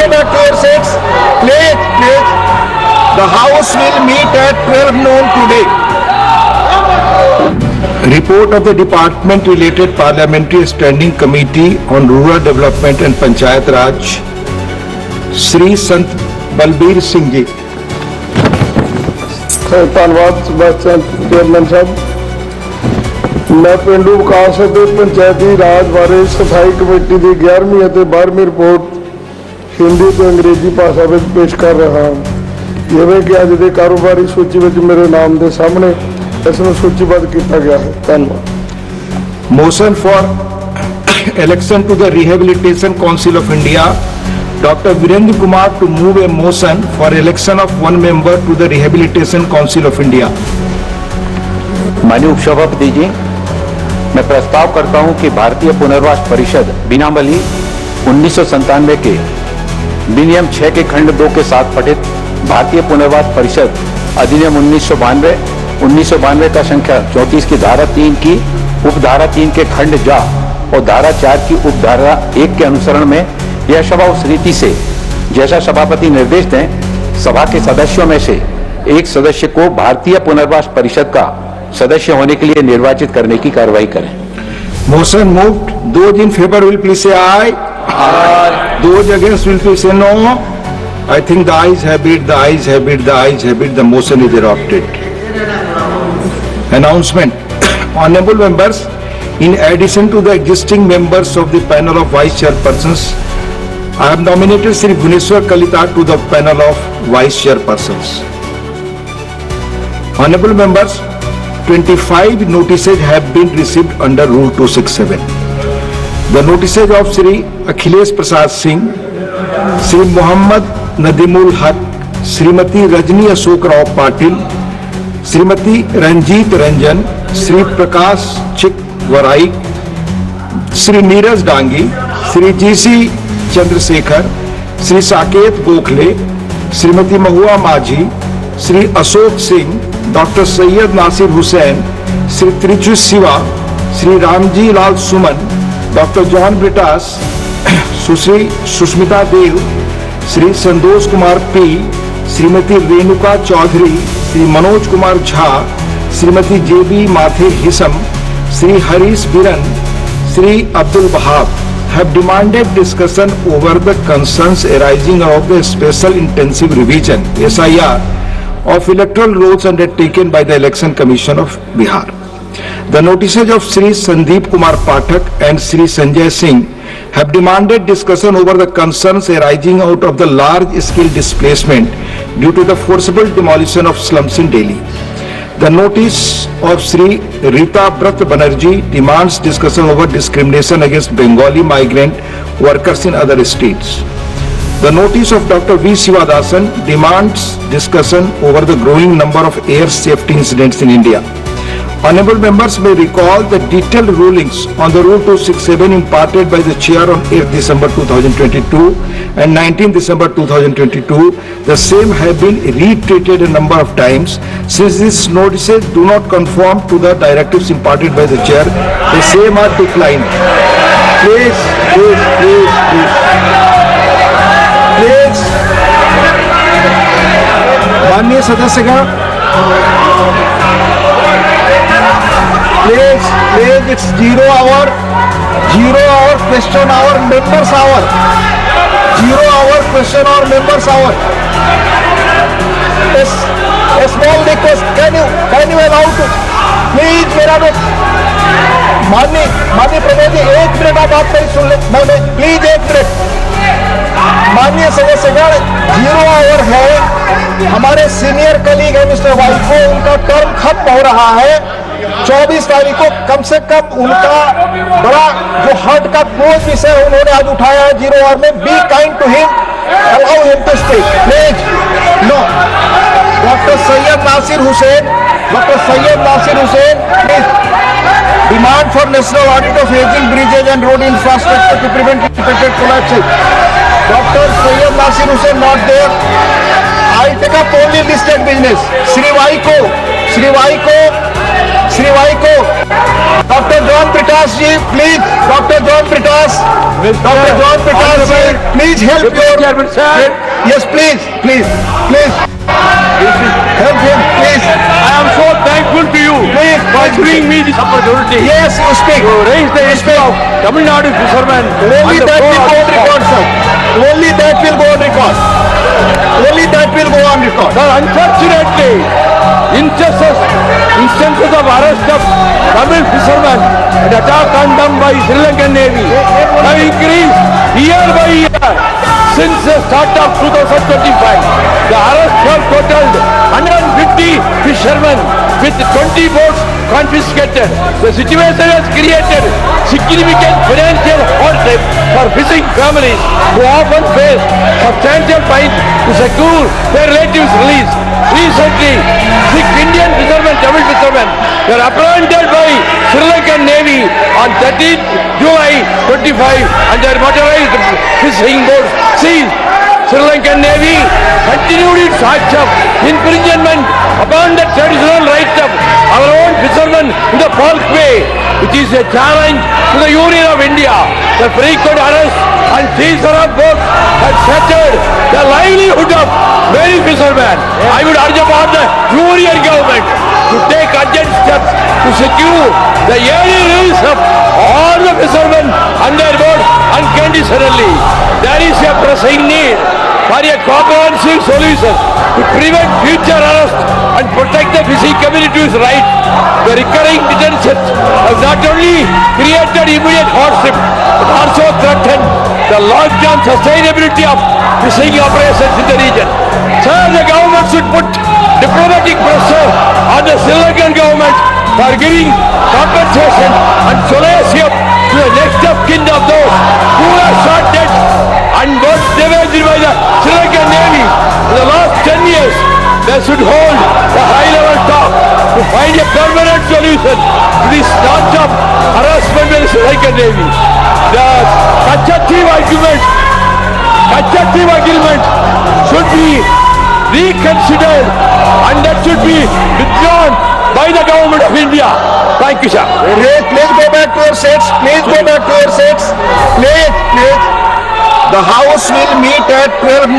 order, dear seats. Please, please. The House will meet at 12 noon today. Report of the Department Related Parliamentary Standing Committee on Rural Development and Panchayat Raj, Shri Sant Balbir Singh Ji. ਧੰਨਵਾਦ chairman ਸਾਹਿਬ। ਮੈਂ ਪਿੰਡੂ ਵਿਕਾਸ ਅਤੇ ਪੰਚਾਇਤੀ ਰਾਜ ਬਾਰੇ ਸਫਾਈ committee ਦੀ 11ਵੀਂ ਅਤੇ 12ਵੀਂ report Hindi ਤੇ ਅੰਗਰੇਜ਼ੀ ਭਾਸ਼ਾ ਵਿੱਚ ਪੇਸ਼ ਕਰ ਰਿਹਾ ਹਾਂ। ਜਿਵੇਂ ਕਿ ਅੱਜ ਦੇ ਕਾਰੋਬਾਰੀ ਸੂਚੀ ਵਿੱਚ ਮੇਰੇ ਨਾਮ ਦੇ ਸਾਹਮਣੇ ਇਸ ਨੂੰ ਸੂਚੀਬੱਧ ਕੀਤਾ ਗਿਆ ਹੈ। ਧੰਨਵਾਦ। Motion for election to the Rehabilitation Council of India. Dr. Virendra Kumar to move a motion for election of one member to the Rehabilitation Council of India. माननीय उपसभापति जी, मैं प्रस्ताव करता हूं कि भारतीय पुनर्वास परिषद बीनामली 1997 के विनियम 6 के खंड 2 के साथ पठित भारतीय पुनर्वास परिषद अधिनियम 1992 का संख्या 34 की धारा 3 की उपधारा 3 के खंड जा और धारा 4 की उपधारा 1 के अनुसरण में यह सभा उस रीति से जैसा सभापति निर्देश दें सभा के सदस्यों में से एक सदस्य को भारतीय पुनर्वास परिषद का सदस्य होने के लिए निर्वाचित करने की कार्रवाई करें। Motion moved. Those in favor will please say aye. Aye. Those against will please say no. I think the ayes have it, the ayes have it, the ayes have it. The motion is adopted. Announcement. Honorable members, in addition to the existing members of the panel of vice chairpersons, I have nominated Sri Bhuneshwar Kalita to the panel of vice chairpersons. Honorable members, 25 notices have been received under Rule 267. The notices of Sri Akhilesh Prasad Singh, Sri Muhammad Nadimul Haq, Srimati Rajni Ashok Rao Patil, Srimati Ranjit Ranjan, Sri Prakash Chikwarai, Sri Neeraj Dangi, Sri G.C. Chandrasekhar, Sri Saket Gokhale, Srimati Mahua Majhi, Sri Ashok Singh, Dr. Syed Nasir Hussain, Sri Trichu Siva, Sri Ramji Lal Suman, Dr. John Britas, Sri Sushmita Dev, Sri Sandosh Kumar P, Srimati Renuka Chaudhary, Sri Manoj Kumar Jha, Srimati J.B. Mathe Hisam, Sri Harish Biran, Sri Abdul Wahab have demanded discussion over the concerns arising out of the Special Intensive Revision (SIR) of electoral rolls undertaken by the Election Commission of Bihar. The notices of Sri Sandeep Kumar Pathak and Sri Sanjay Singh have demanded discussion over the concerns arising out of the large-scale displacement due to the forcible demolition of slums in Delhi. The notice of Sri Rita Brat Banerjee demands discussion over discrimination against Bengali migrant workers in other states. The notice of Dr. V. Sivadasan demands discussion over the growing number of air safety incidents in India. Honorable members may recall the detailed rulings on the Rule 267 imparted by the Chair on 8th December 2022 and 19th December 2022. The same have been reiterated a number of times. Since these notices do not conform to the directives imparted by the Chair, the same are declined. Please. माननीय सदस्यगण, please it's 0 hour question hour members hour 0 hour question hour members hour. A small request, can you allow to please मेरा माननीय प्रधान जी 1 minute आप बात करें, सुन ले please 1 minute. माननीय सदस्यगण, 0 hour है, हमारे सीनियर कलीग है मिस्टर वाइको, उनका टर्म खत्म हो रहा है 24 तारीख को। कम से कम उनका बड़ा जो हार्ट का क्लोज विषय उन्होंने आज उठाया है 0 hour में, be kind to him, allow him to speak please. No, doctor Syed Nasir Hussain please. Demand for national audit of aging bridges and road infrastructure to prevent repeated collapses. Dr. Syed Nasir Hussain not there. I take up only listed business. Sri Vaiko. Dr. John Britas ji, please. Dr. John Britas ji, please help Deputy your Chairman, sir. Yes, please, please, please. Help him, please. I am so thankful to you Please, for please. giving me this opportunity Yes, you speak. to raise the issue of Tamil Nadu fishermen. Only on the that will floor go of on this record, sir. Only that will go on record. Only that will go on record. Sir, unfortunately, instances of arrest of Tamil fishermen and attack on them by Sri Lankan Navy have increased year by year since the start of 2025. The arrests have totaled 150 fishermen with 20 boats confiscated. The situation has created significant financial hardship for fishing families who often face substantial fines to secure their relatives' release. Recently, 6 Indian fishermen, Tamil fishermen, were apprehended by Sri Lankan Navy on 13th July 25 and their motorized fishing boats seized. Sri Lankan Navy continued its acts of infringement upon the traditional rights of our own fishermen in the Falk Bay, which is a challenge to the Union of India. The frequent arrests and seizure of boats has shattered the livelihood of many fishermen. I would urge upon the Union government to take urgent steps to secure the yearly release of all the fishermen and their boats unconditionally. There is a pressing need for a comprehensive solution to prevent future arrests and protect the fishing community's rights. The recurring detentions have not only created immediate hardship but also threatened the long-term sustainability of fishing operations in the region. Sir, the government should put diplomatic pressure on the Sri Lankan government for giving compensation and solace to the next of kin of those who are shot dead and was damaged by the Sri Lankan Navy in the last 10 years. They should hold the high-level talk to find a permanent solution to this non-stop harassment by the Sri Lankan Navy. The constructive agreement should be reconsidered and that should be withdrawn by the government of India. Thank you, sir. Please go back to your seats. Please go back to your seats. Please. The House will meet at 12 noon.